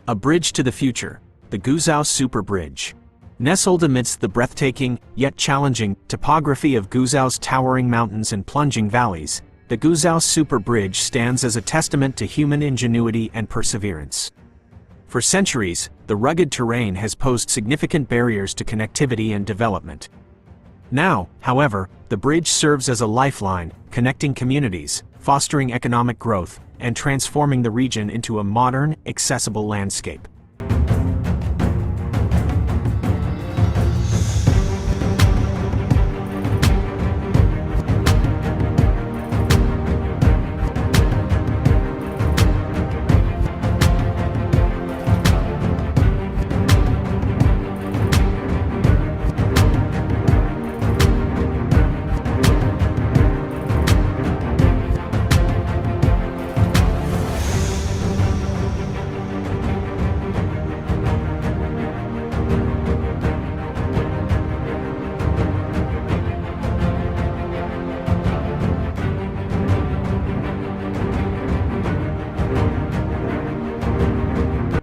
A bridge to the future, the Guizhou Super Bridge. Nestled amidst the breathtaking, yet challenging, topography of Guizhou's towering mountains and plunging valleys, the Guizhou Super Bridge stands as a testament to human ingenuity and perseverance. For centuries, the rugged terrain has posed significant barriers to connectivity and development. Now, however, the bridge serves as a lifeline, connecting communities, fostering economic growth, and transforming the region into a modern, accessible landscape.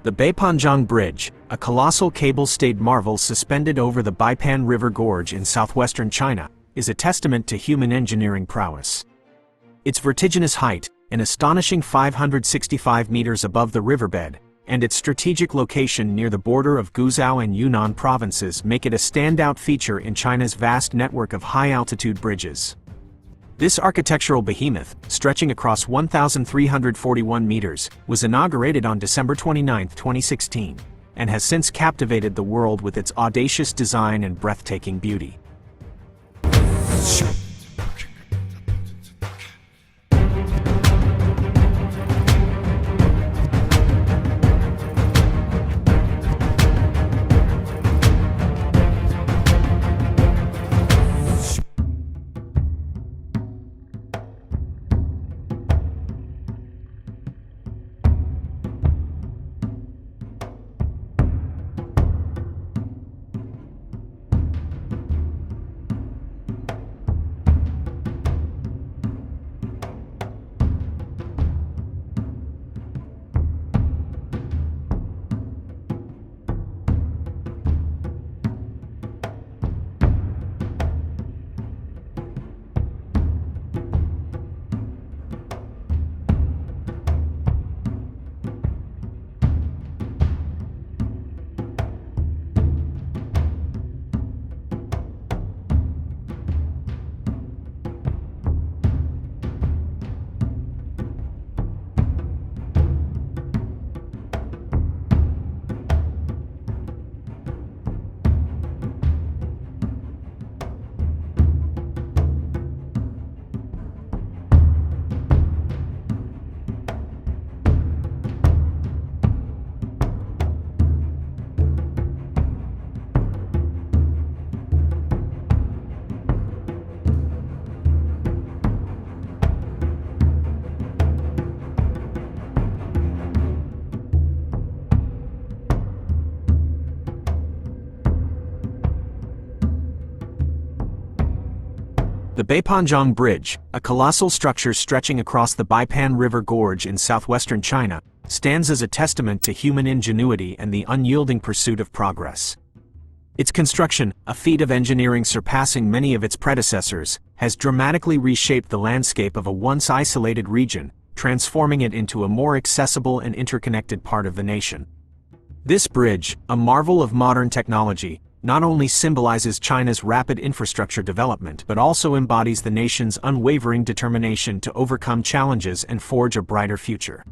The Bayon Jang Bridge, a colossal cable-stayed marvel suspended over the Bayon River Gorge in southwestern China, is a testament to human engineering prowess. Its vertiginous height, an astonishing 565 meters above the riverbed, and its strategic location near the border of Guizhou and Yunnan provinces make it a standout feature in China's vast network of high-altitude bridges. This architectural behemoth, stretching across 1,341 meters, was inaugurated on December 29, 2016, and has since captivated the world with its audacious design and breathtaking beauty. The Bayon Jang Bridge, a colossal structure stretching across the Bayon River Gorge in southwestern China, stands as a testament to human ingenuity and the unyielding pursuit of progress. Its construction, a feat of engineering surpassing many of its predecessors, has dramatically reshaped the landscape of a once isolated region, transforming it into a more accessible and interconnected part of the nation. This bridge, a marvel of modern technology, not only symbolizes China's rapid infrastructure development but also embodies the nation's unwavering determination to overcome challenges and forge a brighter future.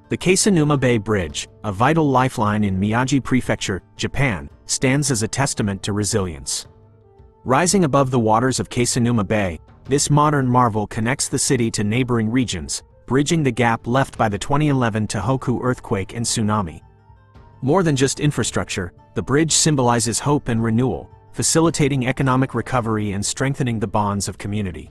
The Keisanuma Bay Bridge, a vital lifeline in Miyagi Prefecture, Japan, stands as a testament to resilience. Rising above the waters of Keisanuma Bay, this modern marvel connects the city to neighboring regions, bridging the gap left by the 2011 Tohoku earthquake and tsunami. More than just infrastructure, the bridge symbolizes hope and renewal, facilitating economic recovery and strengthening the bonds of community.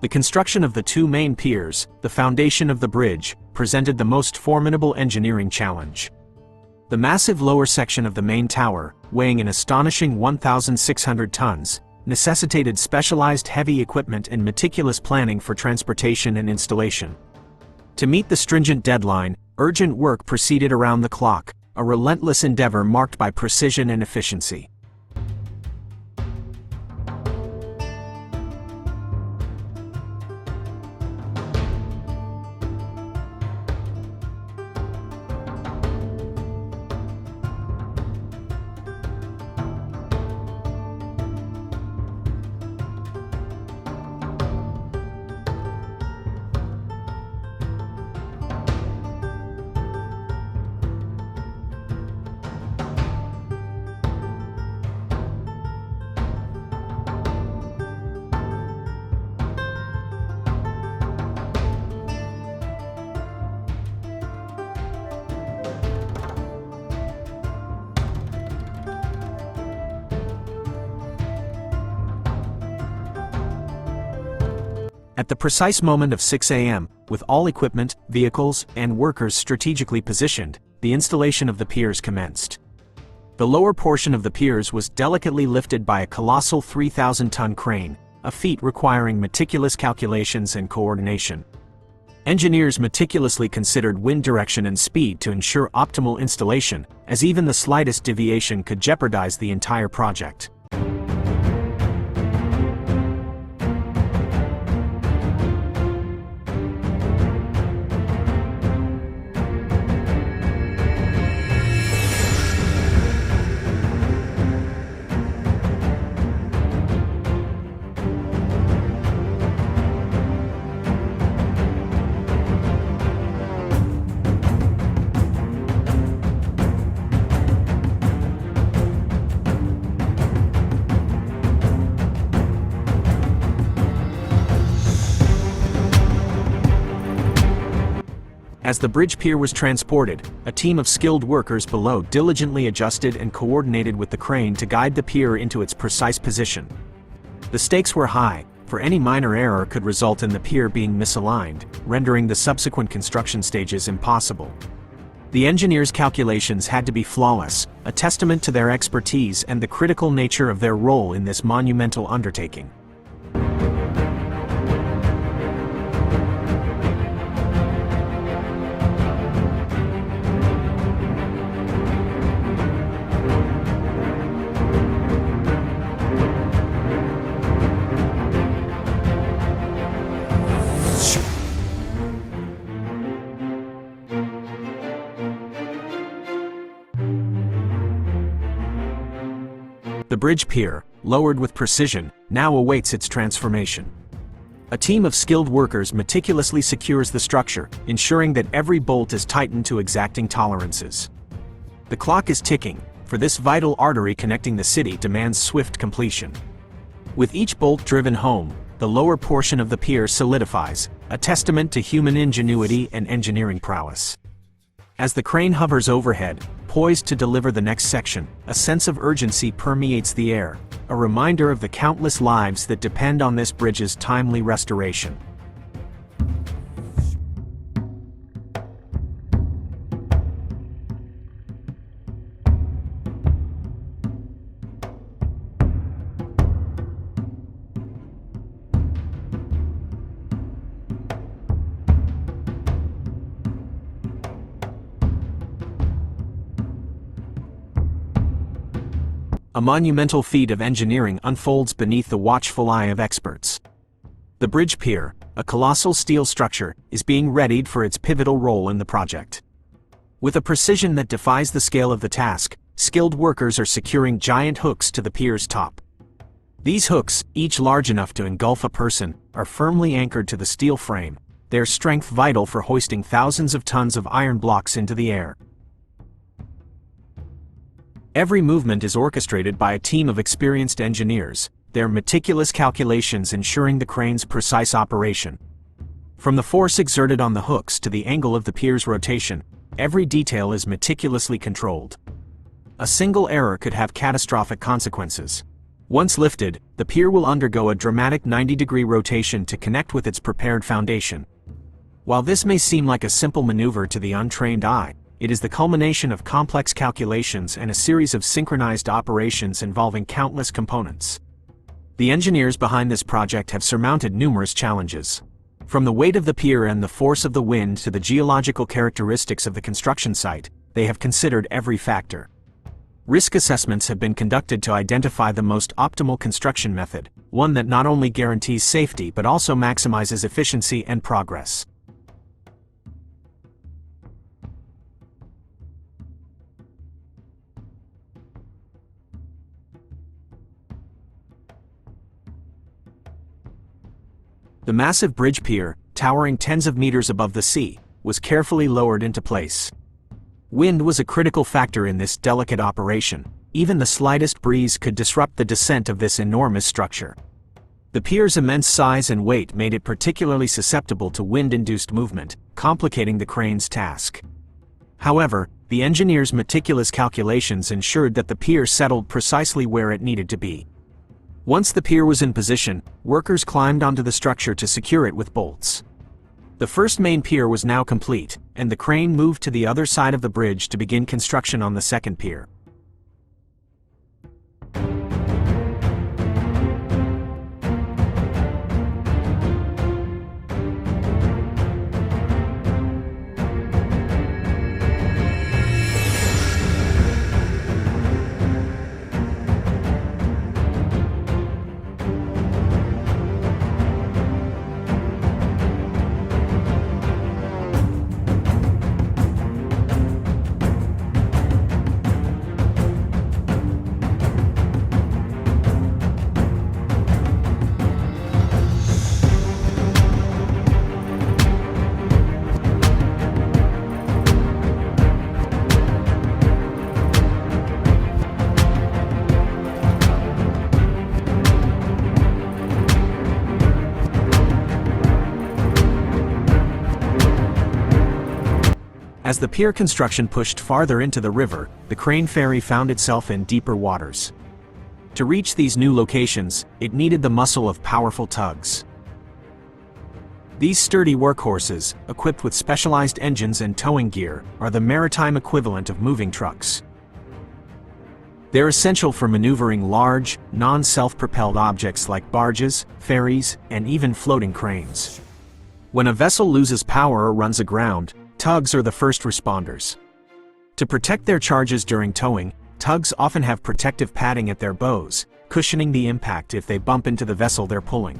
The construction of the two main piers, the foundation of the bridge, presented the most formidable engineering challenge. The massive lower section of the main tower, weighing an astonishing 1,600 tons, necessitated specialized heavy equipment and meticulous planning for transportation and installation. To meet the stringent deadline, urgent work proceeded around the clock, a relentless endeavor marked by precision and efficiency. At the precise moment of 6 a.m., with all equipment, vehicles, and workers strategically positioned, the installation of the piers commenced. The lower portion of the piers was delicately lifted by a colossal 3,000-ton crane, a feat requiring meticulous calculations and coordination. Engineers meticulously considered wind direction and speed to ensure optimal installation, as even the slightest deviation could jeopardize the entire project. As the bridge pier was transported, a team of skilled workers below diligently adjusted and coordinated with the crane to guide the pier into its precise position. The stakes were high, for any minor error could result in the pier being misaligned, rendering the subsequent construction stages impossible. The engineers' calculations had to be flawless, a testament to their expertise and the critical nature of their role in this monumental undertaking. The bridge pier, lowered with precision, now awaits its transformation. A team of skilled workers meticulously secures the structure, ensuring that every bolt is tightened to exacting tolerances. The clock is ticking, for this vital artery connecting the city demands swift completion. With each bolt driven home, the lower portion of the pier solidifies, a testament to human ingenuity and engineering prowess. As the crane hovers overhead, poised to deliver the next section, a sense of urgency permeates the air, a reminder of the countless lives that depend on this bridge's timely restoration. A monumental feat of engineering unfolds beneath the watchful eye of experts. The bridge pier, a colossal steel structure, is being readied for its pivotal role in the project. With a precision that defies the scale of the task, skilled workers are securing giant hooks to the pier's top. These hooks, each large enough to engulf a person, are firmly anchored to the steel frame, their strength vital for hoisting thousands of tons of iron blocks into the air. Every movement is orchestrated by a team of experienced engineers, their meticulous calculations ensuring the crane's precise operation. From the force exerted on the hooks to the angle of the pier's rotation, every detail is meticulously controlled. A single error could have catastrophic consequences. Once lifted, the pier will undergo a dramatic 90-degree rotation to connect with its prepared foundation. While this may seem like a simple maneuver to the untrained eye, it is the culmination of complex calculations and a series of synchronized operations involving countless components. The engineers behind this project have surmounted numerous challenges. From the weight of the pier and the force of the wind to the geological characteristics of the construction site, they have considered every factor. Risk assessments have been conducted to identify the most optimal construction method, one that not only guarantees safety but also maximizes efficiency and progress. The massive bridge pier, towering tens of meters above the sea, was carefully lowered into place. Wind was a critical factor in this delicate operation. Even the slightest breeze could disrupt the descent of this enormous structure. The pier's immense size and weight made it particularly susceptible to wind-induced movement, complicating the crane's task. However, the engineers' meticulous calculations ensured that the pier settled precisely where it needed to be. Once the pier was in position, workers climbed onto the structure to secure it with bolts. The first main pier was now complete, and the crane moved to the other side of the bridge to begin construction on the second pier. As the pier construction pushed farther into the river, the crane ferry found itself in deeper waters. To reach these new locations, it needed the muscle of powerful tugs. These sturdy workhorses, equipped with specialized engines and towing gear, are the maritime equivalent of moving trucks. They're essential for maneuvering large, non-self-propelled objects like barges, ferries, and even floating cranes. When a vessel loses power or runs aground, tugs are the first responders. To protect their charges during towing, tugs often have protective padding at their bows, cushioning the impact if they bump into the vessel they're pulling.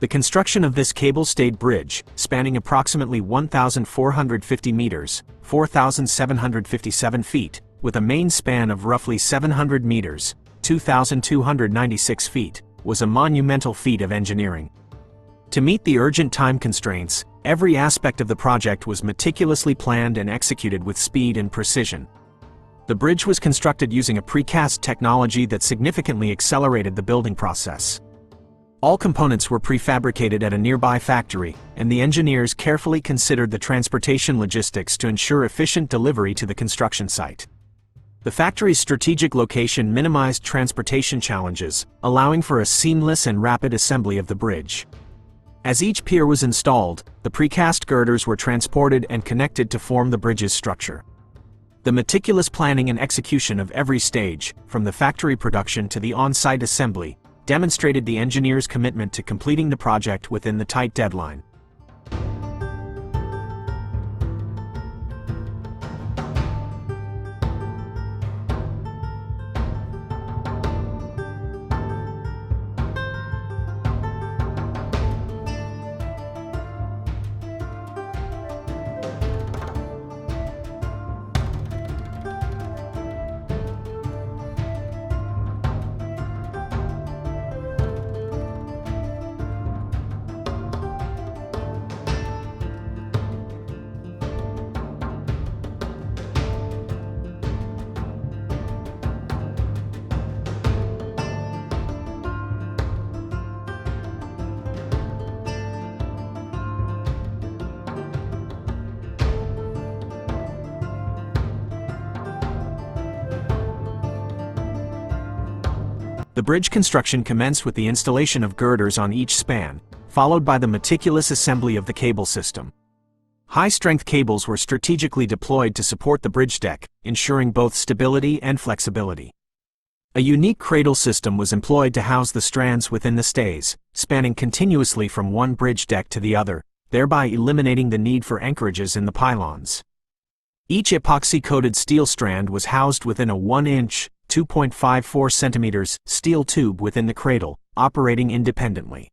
The construction of this cable-stayed bridge, spanning approximately 1,450 meters, 4,757 feet, with a main span of roughly 700 meters, 2,296 feet, was a monumental feat of engineering. To meet the urgent time constraints, every aspect of the project was meticulously planned and executed with speed and precision. The bridge was constructed using a precast technology that significantly accelerated the building process. All components were prefabricated at a nearby factory, and the engineers carefully considered the transportation logistics to ensure efficient delivery to the construction site. The factory's strategic location minimized transportation challenges, allowing for a seamless and rapid assembly of the bridge. As each pier was installed, the precast girders were transported and connected to form the bridge's structure. The meticulous planning and execution of every stage, from the factory production to the on-site assembly, demonstrated the engineers' commitment to completing the project within the tight deadline. The bridge construction commenced with the installation of girders on each span, followed by the meticulous assembly of the cable system. High-strength cables were strategically deployed to support the bridge deck, ensuring both stability and flexibility. A unique cradle system was employed to house the strands within the stays, spanning continuously from one bridge deck to the other, thereby eliminating the need for anchorages in the pylons. Each epoxy-coated steel strand was housed within a 1-inch, 2.54 centimeters steel tube within the cradle, operating independently.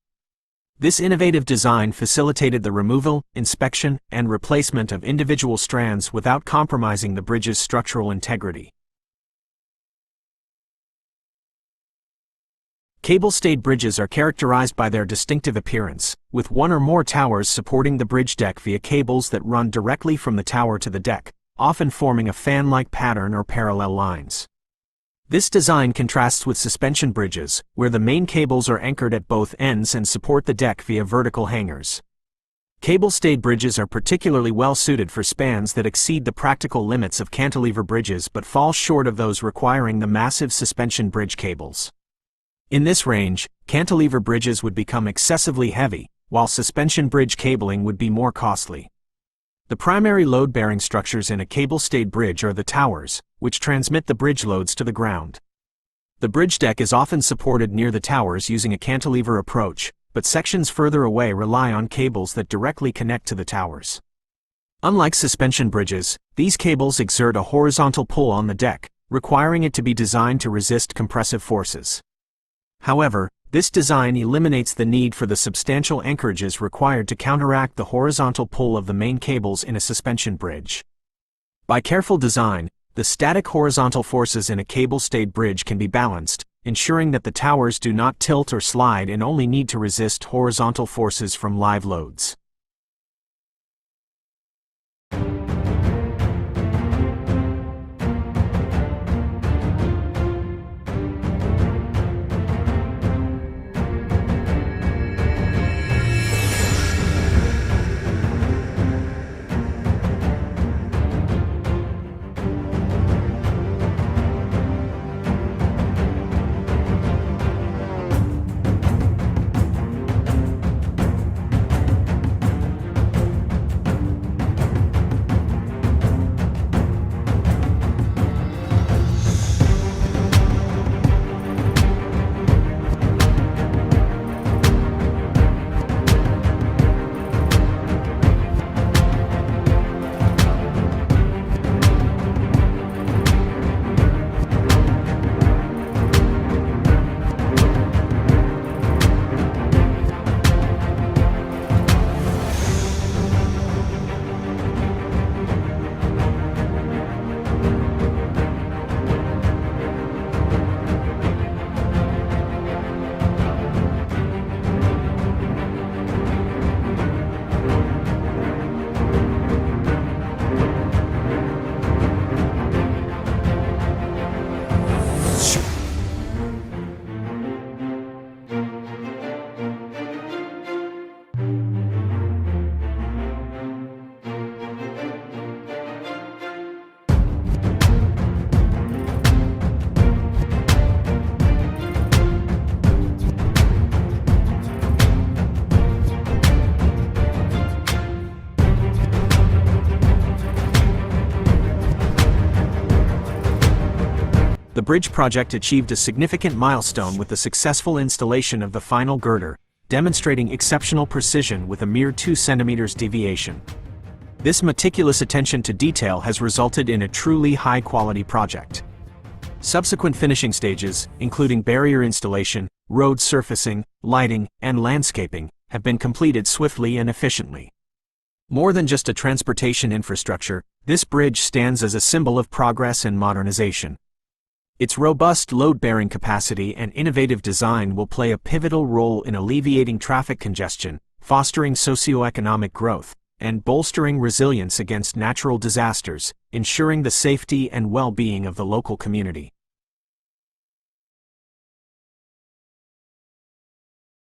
This innovative design facilitated the removal, inspection, and replacement of individual strands without compromising the bridge's structural integrity. Cable-stayed bridges are characterized by their distinctive appearance, with one or more towers supporting the bridge deck via cables that run directly from the tower to the deck, often forming a fan-like pattern or parallel lines. This design contrasts with suspension bridges, where the main cables are anchored at both ends and support the deck via vertical hangers. Cable-stayed bridges are particularly well suited for spans that exceed the practical limits of cantilever bridges but fall short of those requiring the massive suspension bridge cables. In this range, cantilever bridges would become excessively heavy, while suspension bridge cabling would be more costly. The primary load-bearing structures in a cable-stayed bridge are the towers, which transmit the bridge loads to the ground. The bridge deck is often supported near the towers using a cantilever approach, but sections further away rely on cables that directly connect to the towers. Unlike suspension bridges, these cables exert a horizontal pull on the deck, requiring it to be designed to resist compressive forces. However, this design eliminates the need for the substantial anchorages required to counteract the horizontal pull of the main cables in a suspension bridge. By careful design, the static horizontal forces in a cable-stayed bridge can be balanced, ensuring that the towers do not tilt or slide and only need to resist horizontal forces from live loads. bridge project achieved a significant milestone with the successful installation of the final girder, demonstrating exceptional precision with a mere 2 centimeters deviation. This meticulous attention to detail has resulted in a truly high-quality project. Subsequent finishing stages, including barrier installation, road surfacing, lighting, and landscaping, have been completed swiftly and efficiently. More than just a transportation infrastructure, this bridge stands as a symbol of progress and modernization. Its robust load-bearing capacity and innovative design will play a pivotal role in alleviating traffic congestion, fostering socioeconomic growth, and bolstering resilience against natural disasters, ensuring the safety and well-being of the local community.